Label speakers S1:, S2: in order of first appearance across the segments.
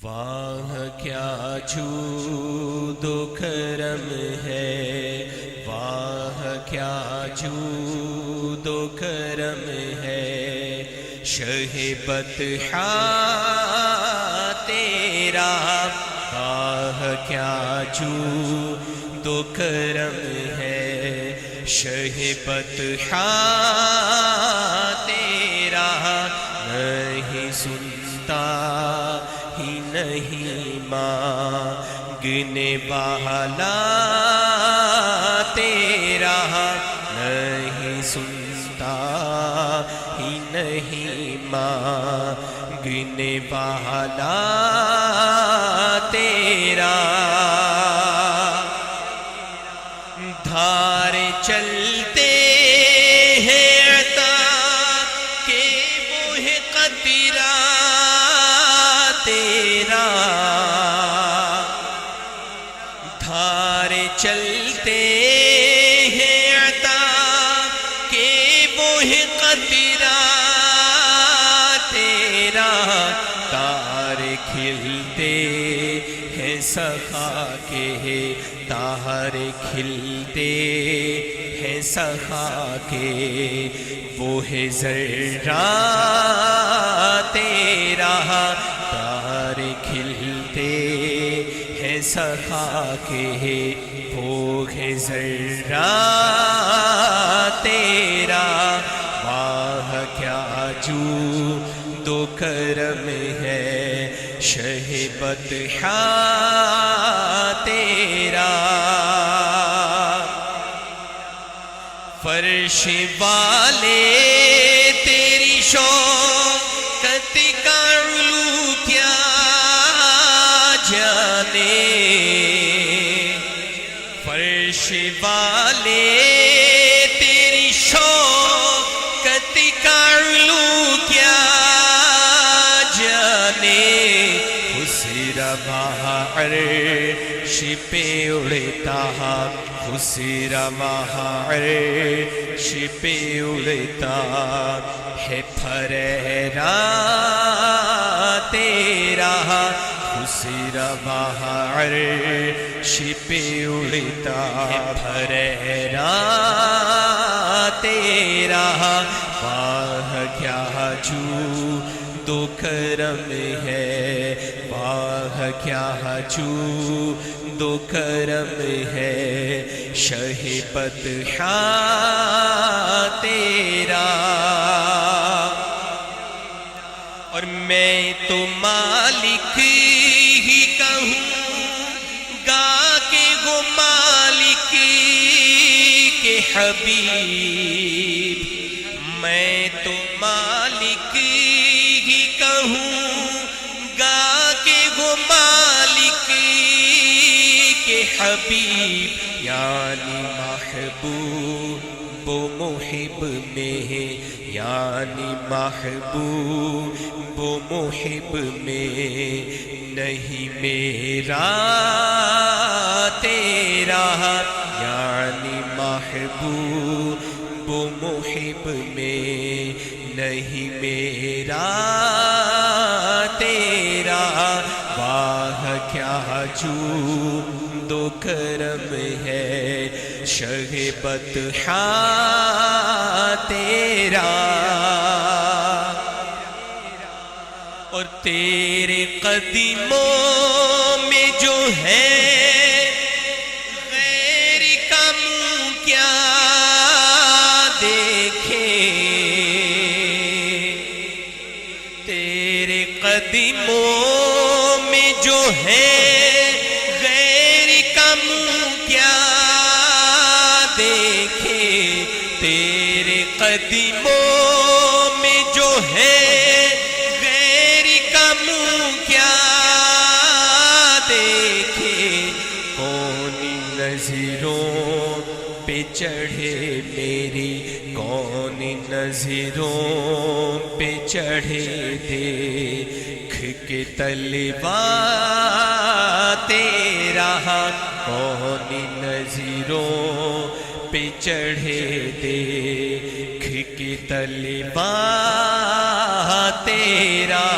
S1: واہ کیا جود و کرم ہے، واہ کیا جود و کرم ہے، شہ بطحا تیرا، واہ کیا جود و کرم ہے، شہ بطحا تیرا، نہیں سنتا ہی نہیں مانگنے والا تیرا، نہیں سنتا ہی نہیں مانگنے والا تیرا، دھار چلتے ہیں عطا کہ وہ ہے قطرہ تیرا، دھار چلتے ہیں عطا کہ وہ ہے قطرہ تیرا، تار کھلتے ہیں سخا کے، تار کھلتے ہیں سخا کے، وہ ہے ذرہ تیرا، تار کھلتے ہیں سخا کے، وہ ہے ذرہ تیرا، واہ کیا جود و کرم ہے، شہ بطحا تیرا، فرش والے تیری شوکت کا علو کیا جانے، فرش والے تیری شوکت کا علو کیا جانے، خسرا وہاں عرش پہ اڑتا، خسرا وہاں عرش پہ اڑتا ہے پھریرا تیرا، خسرا وہاں عرش پہ اڑتا ہے پھریرا تیرا، واہ کیا جود و کرم ہے، واہ کیا جود و کرم ہے، شہ بطحا تیرا، اور میں تو مالک ہی کہوں گا کہ وہ مالک کے حبیب، میں تو مالک ہی کہوں گا کہ وہ مالک کے حبیب، یعنی محبوب و محب میں، یعنی محبوب و محب میں نہیں میرا تیرا، یعنی محبوب و محب میں نہیں میرا تیرا، واہ کیا جود و کرم ہے، شہ بطحا تیرا، اور تیرے قدموں میں جو ہے غیر کا منہ کیا دیکھے، تیرے قدموں میں جو ہے غیر کا منہ کیا دیکھے، تیرے قدموں میں جو ہے غیر کا منہ کیا دیکھے، کون نظروں پہ چڑھے میری، کون نظروں پہ چڑھے دیکھ کے طلبا تیرا، کون نظروں پہ چڑھے دیکھ کے طلبا تیرا،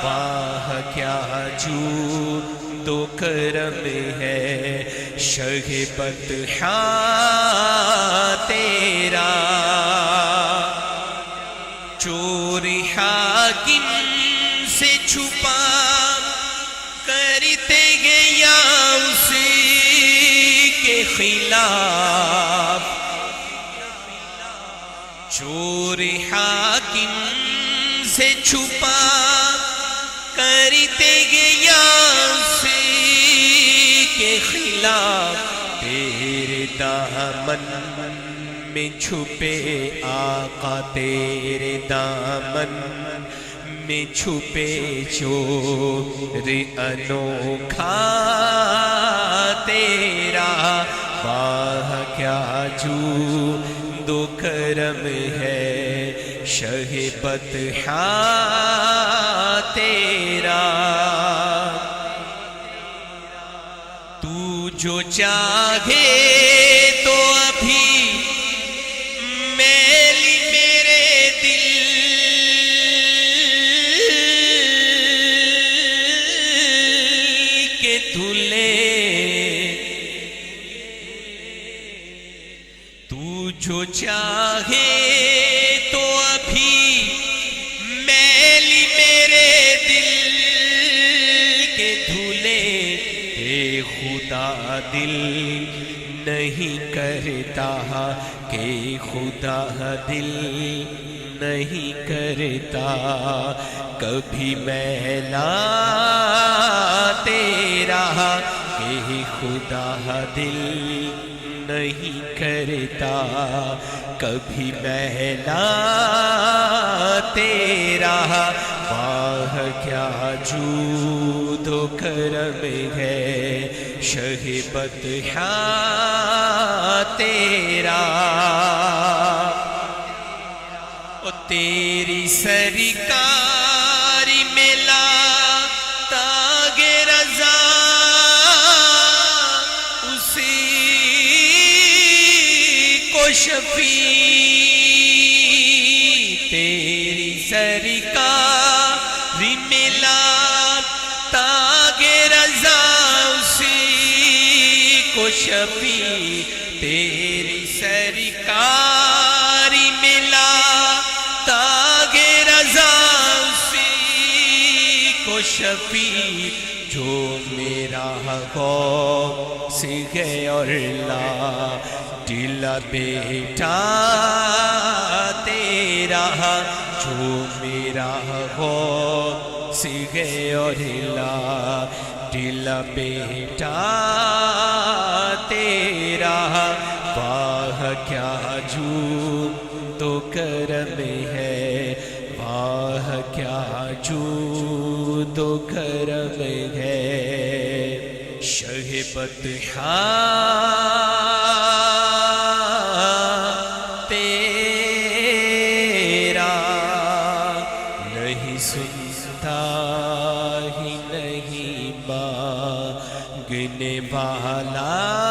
S1: واہ کیا کیا جود و کرم ہے شہ بطحاں تیرا چور حاکم سے چھپا کرتے گیا اسی کے خلاف چور حاکم سے چھپا کرتے گیا اسی کے خلاف تیرے دامن میں چھپے آقا تیرے دامن میں چھپے چور انوکھا تیرا واہ کیا جود و کرم ہے شہ بطحاں تیرا تو جو چاہے تو ابھی میلی میرے دل کے دھلے تو جو چاہے تو ابھی میلی میرے دل کے دھلے اے خدا دل نہیں کرتا کہ خدا دل نہیں کرتا کبھی میلا تیرا کہ خدا دل نہیں کرتا کبھی میلا تیرا واہ کیا جود و کرم ہے شہ بطحاں تیرا او تیری سرکاری ملا تاگ رضا اسی کو شفیع تیری سرکاری ملا تاگ رضا اسی کو شفیع تیری سرکاری ملا تاگ رضا اسی کو شفیع جو میرا غوث ہے اور لا دلا بیٹا تیرا جو میرا غوث ہے اور لا دلا بیٹا تیرا واہ کیا جود و کرم ہے واہ کیا جود و کرم ہے شہ بطحاں تیرا نہیں سنتا ہی نہیں مانگنے والا